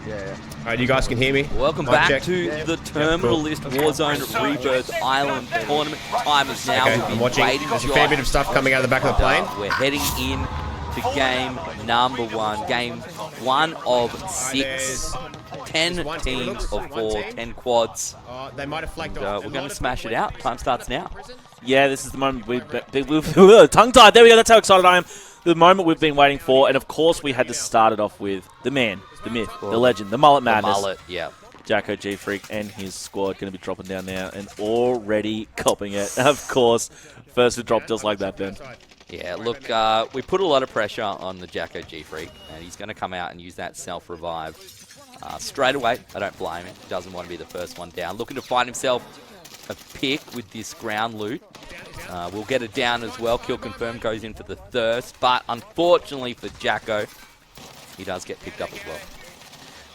Yeah. All right, you guys can hear me? Welcome back to the Terminal List Warzone Rebirth Island Tournament. Time is now. Okay, We've been I'm watching. waiting, There's a fair bit of stuff coming out of the back of the plane. We're heading in to game number 1. Game 1 of 6. 10 teams of 4, 10 quads. They might have flagged We're going to smash it out. Time starts now. Yeah, this is the moment we've tongue-tied. There we go. That's how excited I am. The moment we've been waiting for, and of course we had to start it off with the man, the myth, the legend, the mullet madness. The mullet, yeah. Jacko G-Freak and his squad going to be dropping down now and already copping it. Of course, first to drop just like that, Ben. Yeah, look, we put a lot of pressure on the Jacko G-Freak, and he's going to come out and use that self-revive straight away. I don't blame him. He doesn't want to be the first one down. Looking to find himself a pick with this ground loot. We'll get it down as well. Kill confirmed goes in for the thirst, but unfortunately for Jacko, he does get picked up as well.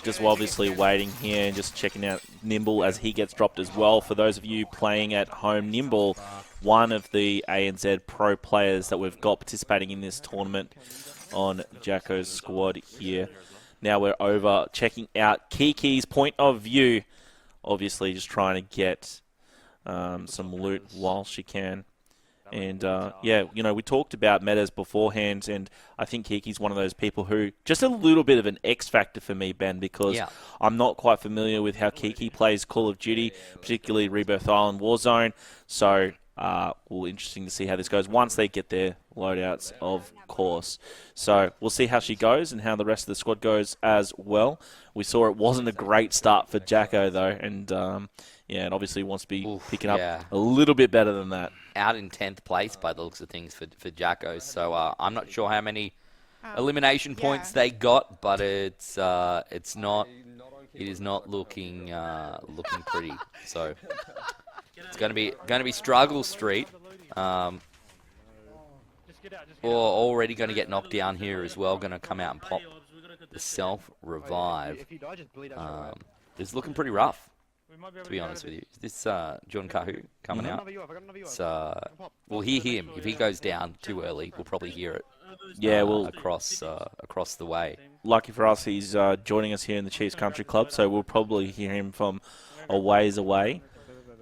Just obviously waiting here and just checking out Nimble as he gets dropped as well. For those of you playing at home, Nimble, one of the ANZ pro players that we've got participating in this tournament on Jacko's squad here. Now we're over checking out Kiki's point of view. Obviously just trying to get some loot while she can. And, yeah, you know, we talked about metas beforehand, and I think Kiki's one of those people who, just a little bit of an X factor for me, Ben, because I'm not quite familiar with how Kiki plays Call of Duty, particularly Rebirth Island Warzone. So, well, interesting to see how this goes once they get their loadouts, of course. So, we'll see how she goes and how the rest of the squad goes as well. We saw it wasn't a great start for Jacko, though, and, yeah, and obviously wants to be picking up a little bit better than that. Out in 10th place by the looks of things for Jacko, so I'm not sure how many elimination points they got, but it is not looking pretty. So it's going to be struggle street. Already going to get knocked down here as well. Going to come out and pop the self revive. It's looking pretty rough, to be honest with you. Is this John Kahu coming out? We'll hear him. If he goes down too early, we'll probably hear it. Yeah, well, across the way. Lucky for us, he's joining us here in the Chiefs Country Club, so we'll probably hear him from a ways away.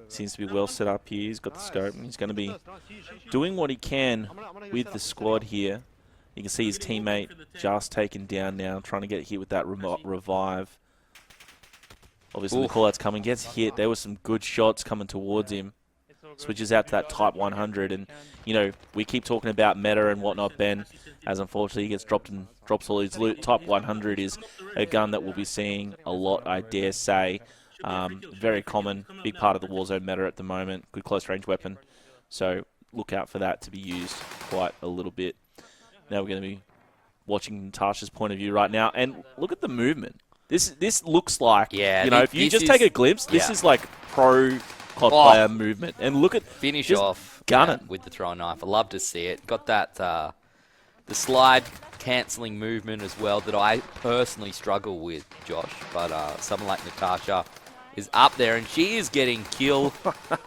Seems to be well set up here. He's got the scope, and he's going to be doing what he can with the squad here. You can see his teammate just taken down now, trying to get hit with that revive. Obviously, the call-out's coming, gets hit. There were some good shots coming towards him. Switches out to that Type 100. And, you know, we keep talking about meta and whatnot, Ben, as unfortunately he gets dropped and drops all his loot. Type 100 is a gun that we'll be seeing a lot, I dare say. Very common, big part of the Warzone meta at the moment. Good close-range weapon. So look out for that to be used quite a little bit. Now we're going to be watching Natasha's point of view right now. And look at the movement. This looks like, you know, if you just take a glimpse, this is like pro COD player movement. And look at finish off with the throwing knife. I love to see it. Got that the slide cancelling movement as well that I personally struggle with, Josh. But someone like Natasha is up there, and she is getting kill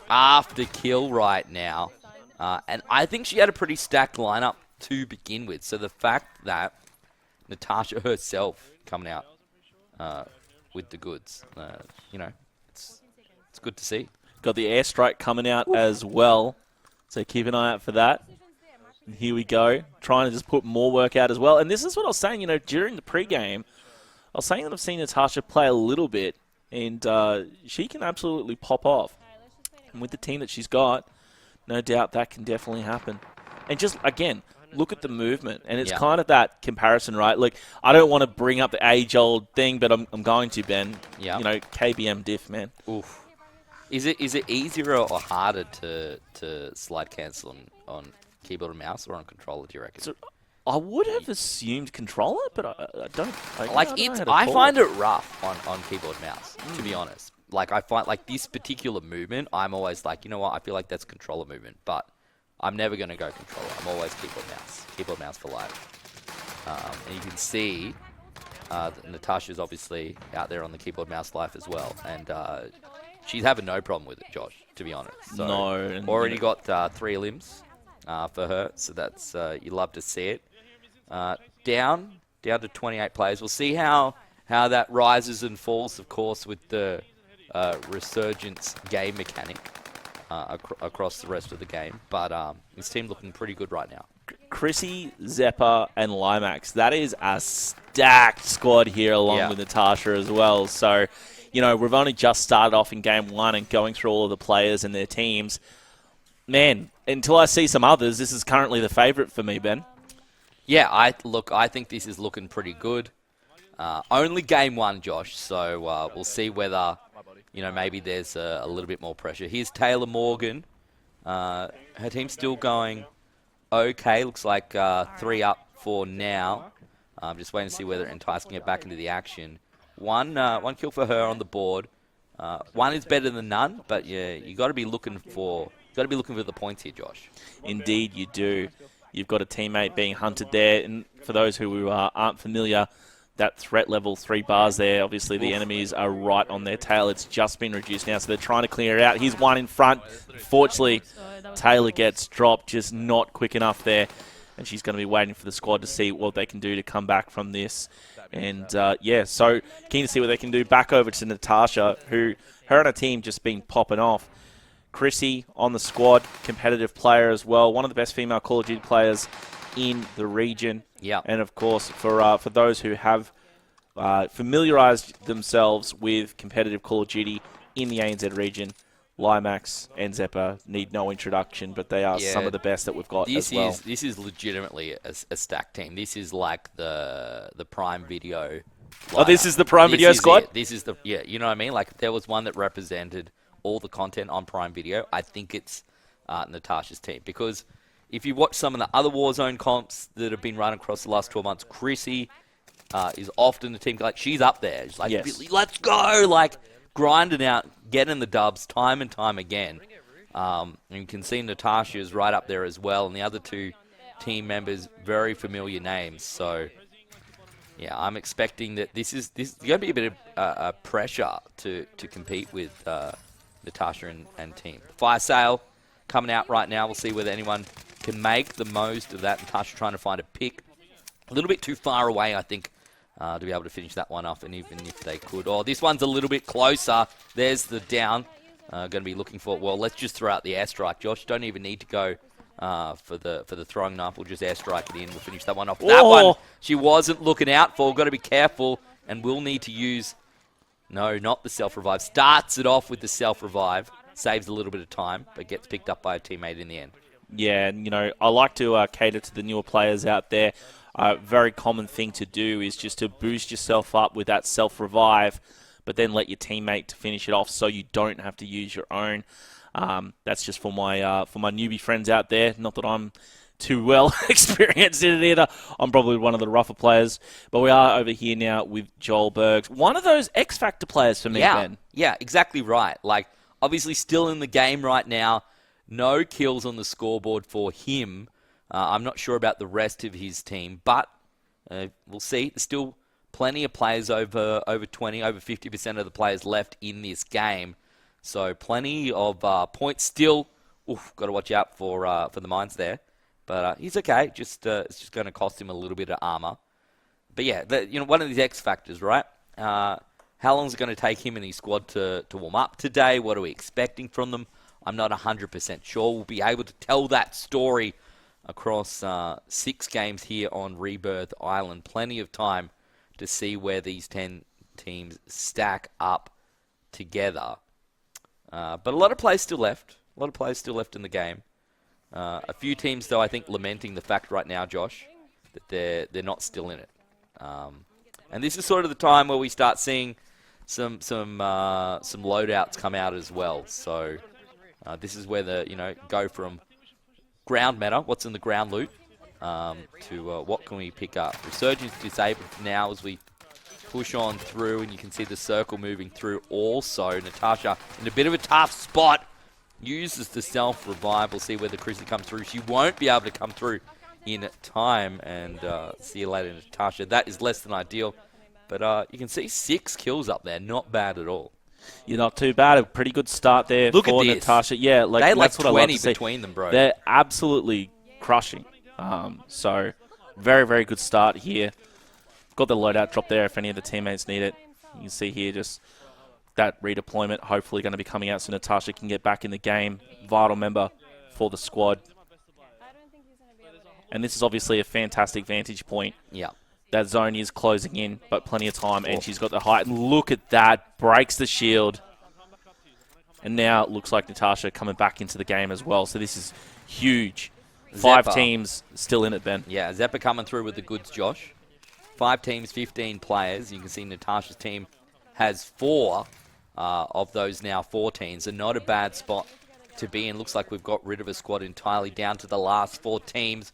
after kill right now. And I think she had a pretty stacked lineup to begin with. So the fact that Natasha herself coming out with the goods, you know, it's good to see. Got the airstrike coming out as well, so keep an eye out for that. And here we go, trying to just put more work out as well. And this is what I was saying, you know, during the pregame, I was saying that I've seen Natasha play a little bit, and she can absolutely pop off. And with the team that she's got, no doubt that can definitely happen. And just, again, look at the movement, and it's kind of that comparison, right? Like, I don't want to bring up the age-old thing, but I'm going to, Ben. You know, KBM diff, man. Oof. Is it easier or harder to slide cancel on keyboard and mouse or on controller, do you reckon? So, I would have assumed controller, but I don't. I find it rough on keyboard and mouse, to be honest. Like, I find, like, this particular movement, I'm always like, you know what, I feel like that's controller movement, but I'm never going to go controller. I'm always keyboard mouse for life. And you can see Natasha's obviously out there on the keyboard mouse life as well, and she's having no problem with it, Josh, to be honest. So no. Already got 3 limbs for her, so that's you love to see it. Down to 28 players. We'll see how how that rises and falls, of course, with the resurgence game mechanic across the rest of the game. But his team looking pretty good right now. Chrissy, Zeppa, and Limax. That is a stacked squad here, along with Natasha as well. So, you know, we've only just started off in Game 1 and going through all of the players and their teams. Man, until I see some others, this is currently the favourite for me, Ben. Yeah, I think this is looking pretty good. Only Game 1, Josh, so we'll see whether, you know, maybe there's a little bit more pressure. Here's Taylor Morgan. Her team's still going okay. Looks like 3 up for now. Just waiting to see whether Entice can get back into the action. One kill for her on the board. One is better than none, but yeah, you got to be looking for the points here, Josh. Indeed, you do. You've got a teammate being hunted there, and for those who aren't familiar, that threat level 3 bars there, obviously the enemies are right on their tail. It's just been reduced now, so they're trying to clear it out. Here's one in front. Fortunately, Taylor gets dropped, just not quick enough there, and she's going to be waiting for the squad to see what they can do to come back from this. And, yeah, so keen to see what they can do. Back over to Natasha, who her and her team just been popping off. Chrissy on the squad, competitive player as well. One of the best female Call of Duty players in the region. Yeah. And, of course, for those who have familiarized themselves with competitive Call of Duty in the ANZ region, Limax and Zeppa need no introduction, but they are some of the best that we've got as well. This is legitimately a stacked team. This is like the Prime Video. Oh, this is the Prime Video squad? This is the, yeah, you know what I mean? Like, there was one that represented all the content on Prime Video. I think it's Natasha's team, because if you watch some of the other Warzone comps that have been run across the last 12 months, Chrissy is often the team, like, she's up there. She's like, really, let's go, like, grinding out, getting the dubs time and time again. And you can see Natasha is right up there as well, and the other 2 team members, very familiar names. So, yeah, I'm expecting that this is going to be a bit of pressure to compete with Natasha and team. Fire sale coming out right now. We'll see whether anyone can make the most of that. Natasha trying to find a pick. A little bit too far away, I think, to be able to finish that one off, and even if they could. Oh, this one's a little bit closer. There's the down. Going to be looking for, well, let's just throw out the airstrike, Josh. Don't even need to go for the throwing knife. We'll just airstrike it in. We'll finish that one off. That one she wasn't looking out for. Got to be careful, and we'll need to use, no, not the self-revive. Starts it off with the self-revive. Saves a little bit of time, but gets picked up by a teammate in the end. Yeah, and, you know, I like to cater to the newer players out there. A very common thing to do is just to boost yourself up with that self-revive, but then let your teammate to finish it off so you don't have to use your own. That's just for my newbie friends out there. Not that I'm too well experienced in it either. I'm probably one of the rougher players. But we are over here now with Joel Bergs. One of those X Factor players for me, Ben. Yeah, exactly right. Like, obviously still in the game right now. No kills on the scoreboard for him. I'm not sure about the rest of his team, but we'll see. There's still plenty of players over 20, over 50% of the players left in this game. So plenty of points still. Oof, got to watch out for the mines there. But he's okay. It's just going to cost him a little bit of armor. But yeah, one of these X factors, right? How long is it going to take him and his squad to warm up today? What are we expecting from them? I'm not 100% sure. We'll be able to tell that story across 6 games here on Rebirth Island. Plenty of time to see where these 10 teams stack up together. But a lot of players still left. A lot of players still left in the game. A few teams, though, I think lamenting the fact right now, Josh, that they're not still in it. And this is sort of the time where we start seeing some loadouts come out as well. So this is where go from ground meta, what's in the ground loot, to what can we pick up. Resurgence disabled for now as we push on through, and you can see the circle moving through also. Natasha in a bit of a tough spot. Uses the self-revive. We'll see whether Chrissy comes through. She won't be able to come through in time. And see you later, Natasha. That is less than ideal. But you can see 6 kills up there. Not bad at all. You're not too bad. A pretty good start there for Natasha. Yeah, they had that's what I love 20 to see. between them, bro. They're absolutely crushing. So very, very good start here. Got the loadout drop there if any of the teammates need it. You can see here just that redeployment hopefully going to be coming out so Natasha can get back in the game. Vital member for the squad. And this is obviously a fantastic vantage point. Yeah. That zone is closing in, but plenty of time, and she's got the height. And look at that. Breaks the shield. And now it looks like Natasha coming back into the game as well. So this is huge. 5 teams still in it, Ben. Yeah, Zeppa coming through with the goods, Josh. 5 teams, 15 players. You can see Natasha's team has 4 of those now 14. So not a bad spot to be in. Looks like we've got rid of a squad entirely down to the last 4 teams.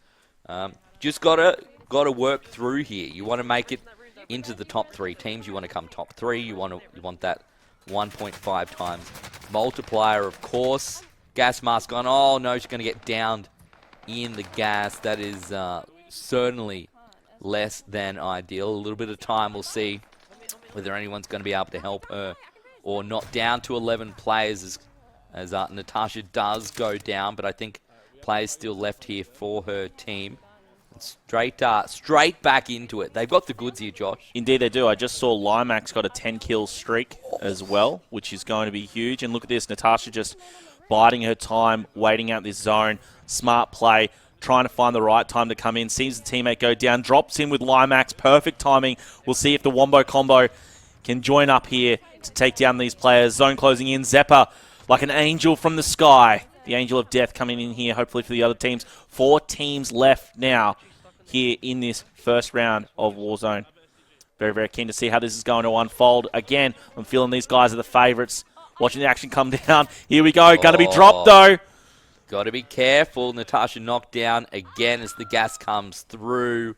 Just got to work through here. You want to make it into the top 3 teams. You want to come top 3. You want that 1.5 times multiplier, of course. Gas mask on. Oh no, she's going to get downed in the gas. That is certainly less than ideal. A little bit of time, we'll see whether anyone's going to be able to help her or not. Down to 11 players as Natasha does go down, but I think players still left here for her team. Straight back into it. They've got the goods here, Josh. Indeed they do. I just saw Limax got a 10-kill streak as well, which is going to be huge. And look at this, Natasha just biding her time, waiting out this zone. Smart play, trying to find the right time to come in. Sees the teammate go down, drops in with Limax. Perfect timing. We'll see if the Wombo combo can join up here to take down these players. Zone closing in. Zeppa, like an angel from the sky. The angel of death coming in here, hopefully for the other teams. 4 teams left now here in this first round of Warzone. Very, very keen to see how this is going to unfold. Again, I'm feeling these guys are the favourites. Watching the action come down. Here we go. Going to be dropped, though. Got to be careful. Natasha knocked down again as the gas comes through.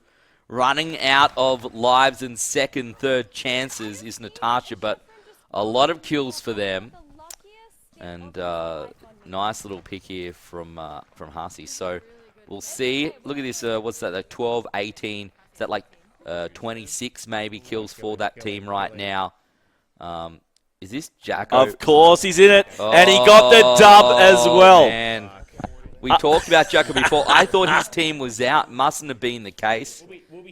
Running out of lives and second, third chances is Natasha, but a lot of kills for them. And nice little pick here from Hussey. So we'll see. Look at this. What's that? Like 12, 18. Is that like 26 maybe kills for that team right now? Is this Jacko? Of course, he's in it. And he got the dub as well. Man. We talked about Jacko before. I thought his team was out. Mustn't have been the case.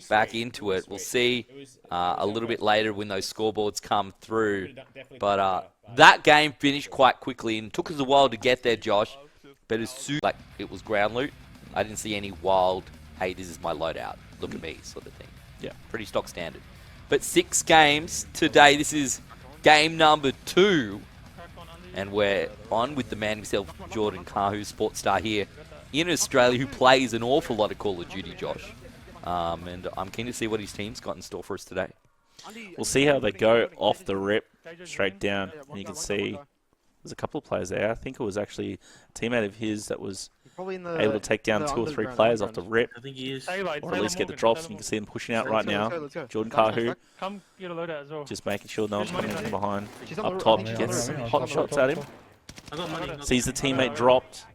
Back into it. We'll see a little bit later when those scoreboards come through. But that game finished quite quickly and took us a while to get there, Josh. But as soon like it was ground loot, I didn't see any wild, hey, this is my loadout, look at me sort of thing. Yeah. Pretty stock standard. But 6 games today. This is game number 2. And we're on with the man himself, Jordan Kahu, sports star here in Australia, who plays an awful lot of Call of Duty, Josh. And I'm keen to see what his team's got in store for us today. We'll see how they go off the rip, straight down. And you can see there's a couple of players there. I think it was actually a teammate of his that was able to take down 2 or 3 players off the rip. I think he is. Or at least get the drops. And you can see them pushing out right now. Jordan Kahu just making sure no one's coming in from behind. Up top, gets some hot shots at him. Sees the teammate dropped.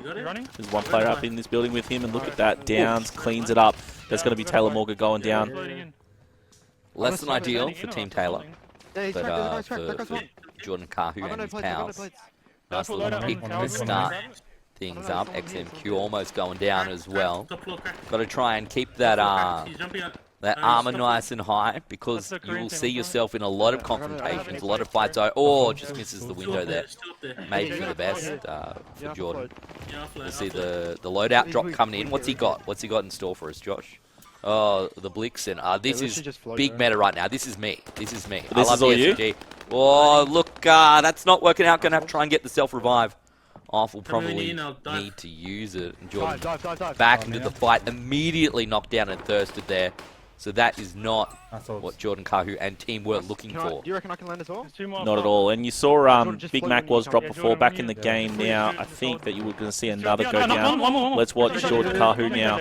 There's one player up in this building with him, and look at that. Downs, cleans it up. There's going to be Taylor Morgan going down. Less than ideal for Team Taylor, but for Jordan Kahu and his pals. Nice little pick to start things up. XMQ almost going down as well. Got to try and keep that armor nice and high, because you will see yourself in a lot of confrontations, a lot of fights. Oh, just misses the window there. Maybe for the best for Jordan. We'll see the loadout drop coming in. What's he got? What's he got in store for us, Josh? Oh, the Blixen. This is big meta right now. This is me. This is me. This is all you? Oh, look, that's not working out. Going to have to try and get the self-revive off. We'll probably need to use it. And Jordan back into the fight. Immediately knocked down and thirsted there. So that is not what Jordan Kahu and team were looking for. Do you reckon I can land as well? Not at all. And you saw Big Mac was dropped before. Back in the game now, I think that you were going to see another go down. Let's watch Jordan Kahu now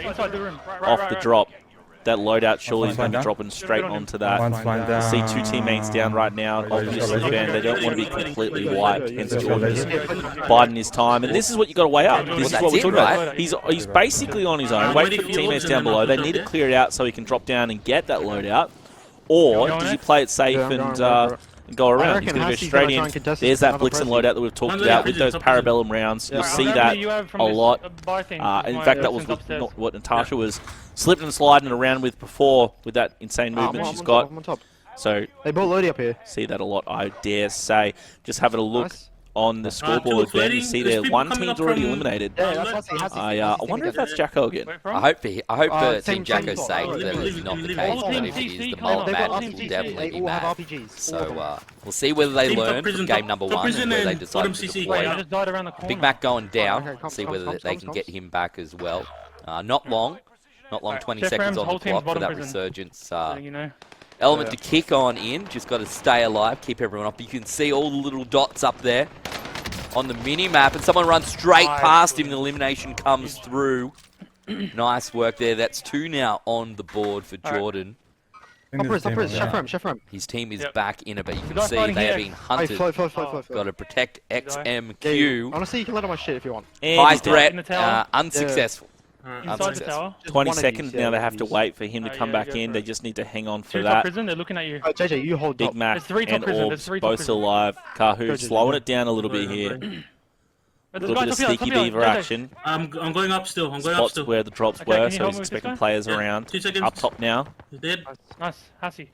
off the drop. That loadout surely is going to be dropping straight onto that. See 2 teammates down right now. Obviously, they don't want to be completely wiped. Hence Jordan is biding his time. And this is what you got to weigh up. This is what we're talking about. He's basically on his own. Wait for the teammates down below. They need to clear it out so he can drop down and get that loadout. Or does he play it safe and and go around. He's reckon going to go Hussey's straight gonna in. try and contest There's this that with another Blixen pressing. loadout that we've talked about with those parabellum rounds. You'll see that a lot. In fact, that was what Natasha was slipping and sliding around with before with that insane movement she's got. I'm on top. So They bought Lodi up here. see that a lot, I dare say. Just having a look Nice. on the scoreboard then. You see there, one team's already eliminated. Yeah, that's Hussey. I wonder if that's Jacko again. I hope for same Team Jacko's spot. sake that it's not the case, but if it is, the mullet They've got madness will RPGs. definitely They be all have mad. RPGs. So we'll see whether they Team top learn from prison, game top number prison one and where they and decide bottom to CC. deploy. Wait, I just died around the corner. Big Mac going down. Okay, See whether comes, they can comes. get him back as well. Not long. 20 Chef seconds Ram's on the whole team's clock for bottom that prison. resurgence. You know. Element to kick on in. Just got to stay alive, keep everyone up. You can see all the little dots up there on the mini-map, and someone runs straight past him. The elimination comes through. Nice work there. That's 2 now on the board for Jordan. Chef Ram. His team is back in it, but you can guy's see fighting they are here. being Hey, hunted. flow. Got to protect Yeah, XMQ. honestly, you can let on my shit if you want. And High he's down. threat, In the tower. unsuccessful. Inside the Unsuccessful. tower. Just 20 one of seconds these, now yeah, they have to these. wait for him to Oh, come yeah, back go in. for They it. just need to hang on for 2 top that. prison, they're looking at you. JJ, you hold Big top. Mac There's 3 top and prison, there's Orbs 3 top both still alive. Kahu Go, slowing JJ. it down a little bit here. A There's little bit guys of top here, sneaky top here, beaver JJ. action. I'm going up still. I'm going up Spots still. where the drops Okay, can were, you so help he's me with this expecting guy? players Yeah. around. 2 seconds. Up top now. He's dead. Nice, Hussey.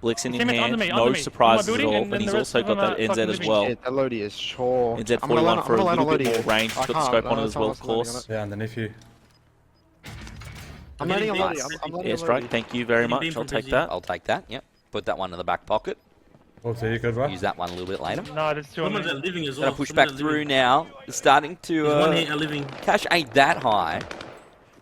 Blixen in Teammates hand. under me, No under me. surprises On my at building, all. and And he's then the also rest got of them that are NZ fucking as living well. Shit, that Lodi is sure. NZ I'm gonna 41 land- for a I'm gonna little land bit on more Lodi. range. I Got the can't, scope on it no, as well, of someone's landing on course. it. Yeah, underneath you. I'm landing on Lodi. Nice. I'm landing on Airstrike, Lodi. thank you very Getting much. beam I'll from take busy. that. I'll take that, yep. Put that one in the back pocket. Oh, so you good, right? Use that one a little bit later. No, there's 2 on Someone's me. at living as well. Gonna push back through now. Starting There's one to... here at living. Cash ain't that high.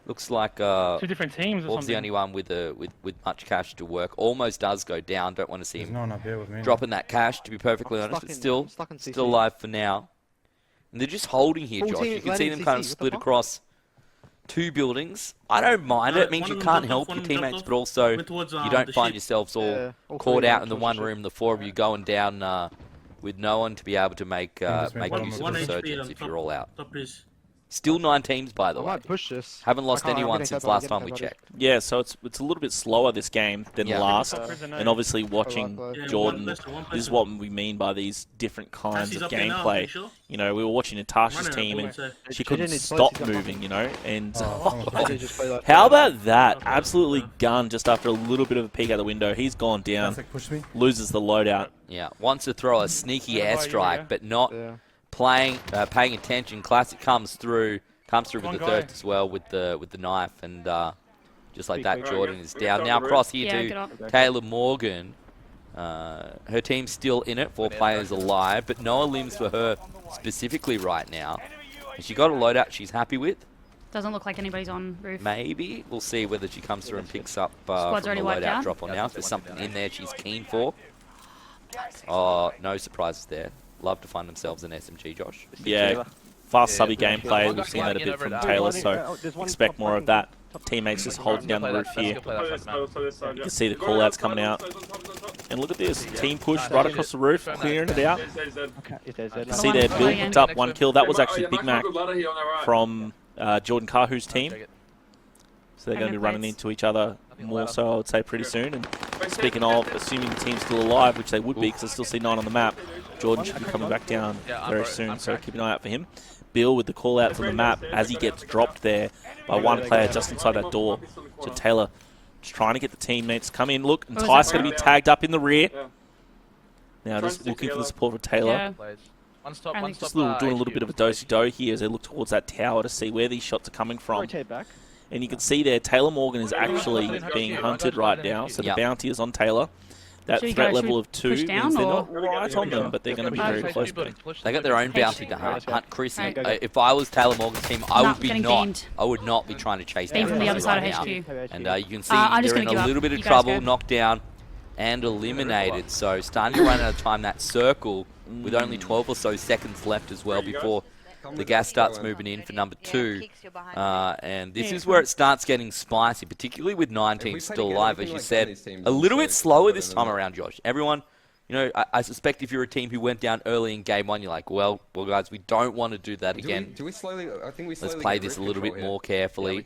Looks like 2 different teams or Orb's the something. only one with much cash to work. Almost does go down. Don't want to see There's him no one up here with me. dropping that cash, to be perfectly I'm honest. stuck But in- still, I'm stuck in CC. still alive for now. And they're just holding here, Full Josh. team You can see landing them kind of CC, what the split fuck? across 2 buildings. I don't mind it. It means One you of them can't dropped help off, your one of them teammates, dropped but also Went towards, you don't the find ship. yourselves all Yeah, all caught three out of in the them one towards the room, the 4 of you going down with no one to be able to make just make went use of One the HP resurgence on if top- you're all out. top is. Still 9 teams, by the I way. might push this. Haven't lost I can't, I'm anyone getting since tapped out, last I'm time we getting tapped checked. Yeah, so it's a little bit slower this game than Yeah. last. Top prison, And obviously watching Yeah, Jordan, one person. this is what we mean by these different kinds Cassie's of up there now, gameplay. pretty sure. You know, we were watching Natasha's Running team at and the ball, she JJ couldn't needs stop plates, he's got moving, you know. And JJ just play that. how about that? Absolutely gunned just after a little bit of a peek out the window. He's gone down, Classic push me. loses the loadout. Yeah, wants to throw a sneaky Yeah, airstrike, yeah. but not Yeah. paying attention. Classic comes through with Come the on, thirst guy. as well with the knife, and just like that, Quick. Jordan is down. Now cross here Yeah, get to up. Taylor Morgan. Her team's still in it, 4 players alive, but no limbs for her specifically right now. And she got a loadout she's happy with. Doesn't look like anybody's on roof. Maybe we'll see whether she comes through and picks up Squad's from the already wiped loadout out. drop on now. If there's something in there she's keen for. Oh, no surprises there. Love to find themselves an SMG, Josh. Yeah, fast subby gameplay. We've seen that a bit from Taylor, so expect more of that. Teammates just holding down the roof here. You can see the call-outs coming out. And look at this, team push right across the roof, clearing it out. You can see there, Bill picked up 1 kill. That was actually Big Mac from Jordan Kahu's team. So they're going to be running into each other more so, I would say, pretty soon. And speaking of, assuming the team's still alive, which they would be because I still see 9 on the map, Jordan should be coming back down very soon, so keep an eye out for him. Bill with the call-outs on the map as he gets dropped there by 1 player just inside that door. So Taylor just trying to get the teammates to come in. Look, and Ty's going to be tagged up in the rear. Now just looking for the support of Taylor. Yeah. Just doing a little bit of a do-si-do here as they look towards that tower to see where these shots are coming from. Rotate back. And you can see there, Taylor Morgan is actually being hunted right now. So the Yep. bounty is on Taylor. That Should we threat go- should level we of 2 push means down, they're or- not right on them, but they're going to be very close to them. They got their own Hey, bounty to hunt. Chris, Right. if I was Taylor Morgan's team, I Nah, would be getting not. beamed. I would not be trying to chase Beam down from the other side of right HQ. now. And you can see I'm just they're in gonna give a up. little bit of You guys trouble, go. knocked down and eliminated. So starting to run out of time. That circle with only 12 or so seconds left as well before the gas starts moving in for number 2. And this is where it starts getting spicy, particularly with 9 teams still alive, as you said. A little bit slower this time around, Josh. Everyone, you know, I suspect if you're a team who went down early in game 1, you're like, well, guys, we don't want to do that again. Do we slowly? I think we slowly. Let's play get this a root little bit control, more carefully.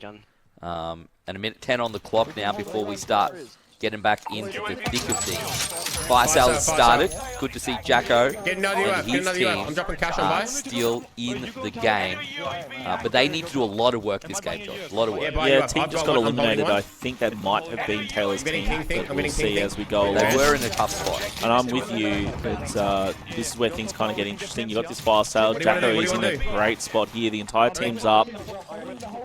And a minute 10 on the clock now before we start getting back into the thick of things. fire sale has started. Good to see Jacko Get another UF. and Get his another UF. I'm team dropping cash on buy. still in the game. But they need to do a lot of work this game, Josh. A lot of work. Yeah, team just got eliminated. I think that might have been Taylor's team, but we'll see as we go They along. were in a tough spot. And I'm with you, but this is where things kind of get interesting. You got this fire sale. What do you wanna Jacko do? is What in do you a wanna do? great spot here. The entire team's up.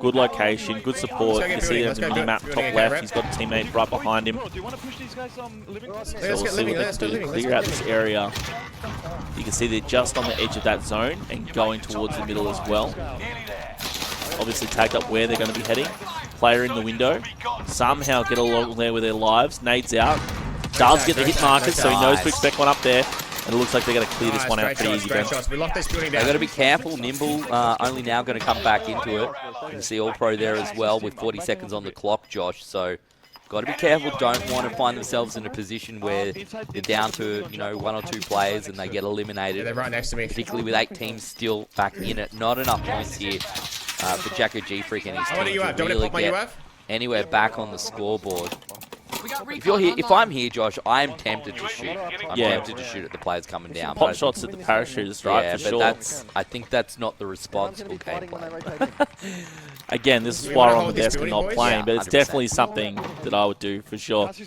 Good location, good support. Let's go You get see building. him in the Let's go mini-map building. top Building left. again, He's got a teammate right behind him. Let's So get we'll see living. what Let's they go can do living. to clear out this area. You can see they're just on the edge of that zone and going towards the middle as well. Obviously tagged up where they're going to be heading. Player in the window. Somehow get along there with their lives. Nades out. Does get the hit markers, so he knows to expect one up there. And it looks like they're going to clear this one out pretty easy, Ben. We locked this building They've down. got to be careful. Nimble only now going to come back into it. You can see All Pro there as well with 40 seconds on the clock, Josh. So got to be careful. Don't want to find themselves in a position where they're down to 1 or 2 players and they get Yeah, eliminated. they're right next to me. Particularly with 8 teams still back in it. Not enough points here for Jacko G-Freak and his What do team you to have? Do you really want to pop my get UF? anywhere back on the scoreboard. If I'm here, Josh, I am tempted to shoot. I'm tempted to shoot at the players coming down. Pot shots at the parachuters, right? Yeah, for but sure. I think that's not the responsible gameplay. Again, this is We why wanna we're on hold the this desk and building, not boys? playing, Yeah, but it's 100%. definitely something that I would do for sure. You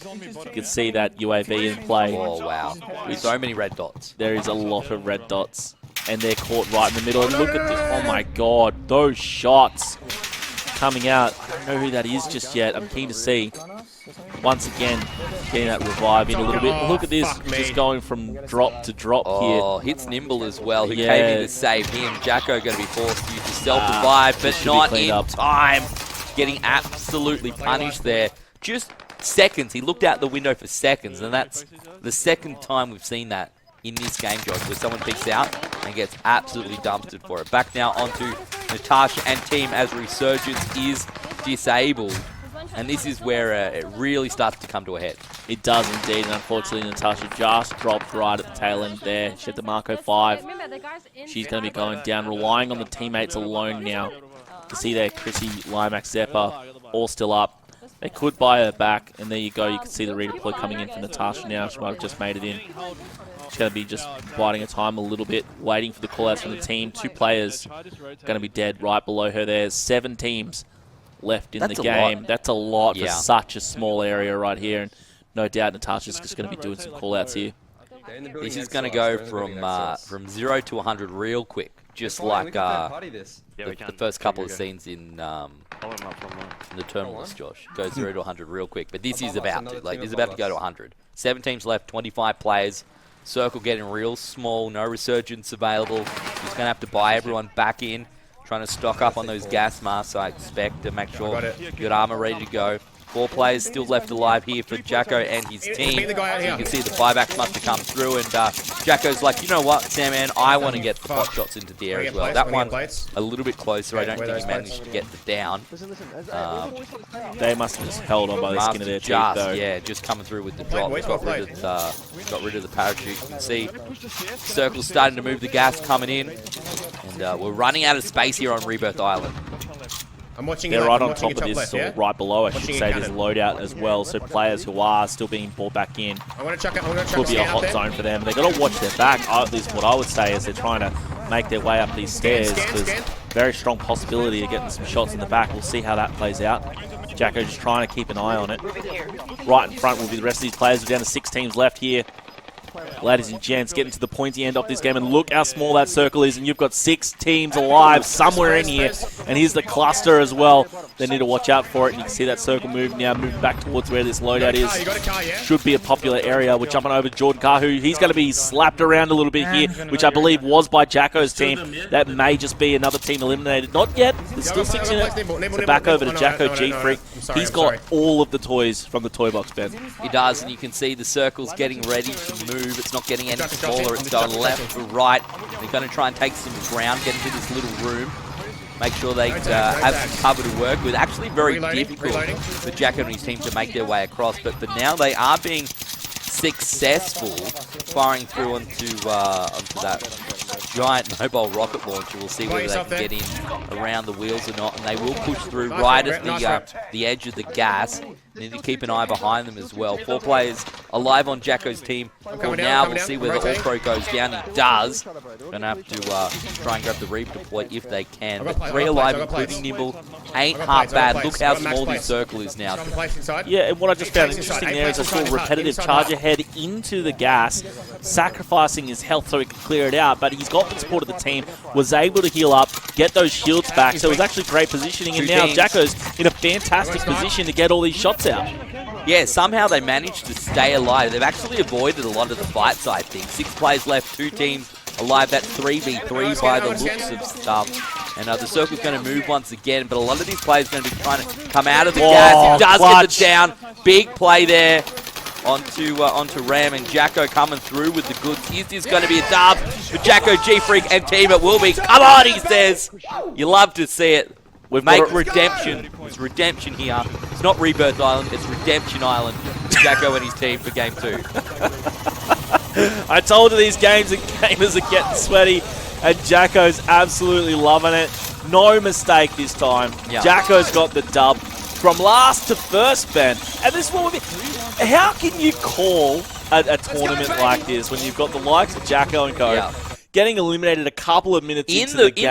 can see that UAV in play. Oh, wow. With so many red dots. There is a lot of red dots, and they're caught right in the middle. And look at this. Oh my god, those shots coming out. I don't know who that is just yet. I'm keen to see. Once again, getting that revive in a little bit. Look at this, fuck me. just going from drop to drop here. Oh, hits Nimble as well, who Yeah. came in to save him. Jacko going to be forced to use the self-revive, but this should be not cleaned in up. time. Getting absolutely punished there. Just seconds. He looked out the window for seconds, and that's the second time we've seen that in this game, Josh, where someone peeks out and gets absolutely dumpstered for it. Back now onto Natasha and team as Resurgence is disabled. And this is where it really starts to come to a head. It does indeed, and unfortunately Natasha just dropped right at the tail end there. She had the Marco 5. She's going to be going down, relying on the teammates alone now. You see there, Chrissy, Limax, Zeppa, all still up. They could buy her back, and there you go. You can see the redeploy coming in for Natasha now. She might have just made it in. She's going to be just biding her time a little bit, waiting for the call-outs from the team. 2 players going to be dead right below her. There's 7 teams left in That's the a lot. game. That's a lot for Yeah. such a small area right here. And no doubt Natasha's just going to be doing some call-outs here. This is going to go from 0 to 100 real quick, just like the first couple of scenes in the terminals, Josh. Goes 0 to 100 real quick, but this is about to. This is about to go to 100. 7 teams left, 25 players. Circle getting real small, no resurgence available. He's going to have to buy everyone back in. Trying to stock up on those gas masks, I expect, to make sure you got armor ready to go. 4 players still left alive here for Jacko and his team. Meet the guy out So you here. can see the buybacks must have come through, and Jacko's like, you know what, Sandman, I want to get the pot shots into the air as well. That one a little bit closer. I don't think he managed to get the down. They must have just held on by the skin of their teeth, though. Yeah, just coming through with the drop. Got rid of the parachute. You can see Circle's starting to move the gas coming in, and we're running out of space here on Rebirth Island. I'm watching They're you right left. I'm on watching top you of top this, left, or yeah? right below, I should Watching say. you There's a cannon. loadout as well, so players who are still being brought back in I'm going to chuck it. I'm going to chuck could be a scan up hot there. zone for them. They've got to watch their back. At least what I would say is they're trying to make their way up these stairs. There's very strong possibility of getting some shots in the back. We'll see how that plays out. Jacko just trying to keep an eye on it. Right in front will be the rest of these players. We're down to 6 teams left here. Ladies and gents, getting to the pointy end of this game, and look how small that circle is, and you've got 6 teams alive somewhere in here, and here's the cluster as well. They need to watch out for it, and you can see that circle move now, move back towards where this loadout You is. got a car, yeah? Should be a popular area. We're jumping over to Jordan Carr, who he's going to be slapped around a little bit here, which I believe was by Jacko's team. That may just be another team eliminated. Not yet. There's still 6 in it. So back over to Jacko G-Freak. He's got all of the toys from the toy box, Ben. He does, and you can see the circle's getting ready to move. It's not getting any smaller. It's going left to right. They're going to try and take some ground, get into this little room, make sure they have some cover to work with. Actually very difficult for Jacko and his team to make their way across, but for now they are being successful firing through onto that giant mobile rocket launcher. We'll see whether they can get in around the wheels or not, and they will push through right at the edge of the gas. Need to keep an eye behind them as well. 4 players alive on Jacko's team. Well, coming now down, we'll see where the rotating. All-Pro goes down. He does. Gonna have to try and grab the redeploy if they can. But 3 alive, including Nimble, ain't half bad. Look how small this circle is now. Yeah, and what I just found interesting there is I saw a repetitive charge ahead into the gas, sacrificing his health so he could clear it out, but he's got the support of the team, was able to heal up, get those shields back, so it was actually great positioning, and now Jacko's in a fantastic position to get all these shots out. Yeah, somehow they managed to stay alive. They've actually avoided a lot of the fight side things. 6 players left, 2 teams alive. That's 3v3 by the looks of stuff. And the circle's going to move once again, but a lot of these players are going to be trying to come out of the gas. He does get the down. Big play there onto Ram, and Jacko coming through with the goods. Is this going to be a dub for Jacko, G-Freak, and team? It will be. Come on, he says. You love to see it. Make redemption. It's redemption here. It's not Rebirth Island, it's Redemption Island. Jacko and his team for game 2. I told you these games and gamers are getting sweaty, and Jacko's absolutely loving it. No mistake this time. Yeah. Jacko's got the dub from last to first, Ben. And this will be... How can you call a tournament like this when you've got the likes of Jacko and co getting eliminated a couple of minutes into the game?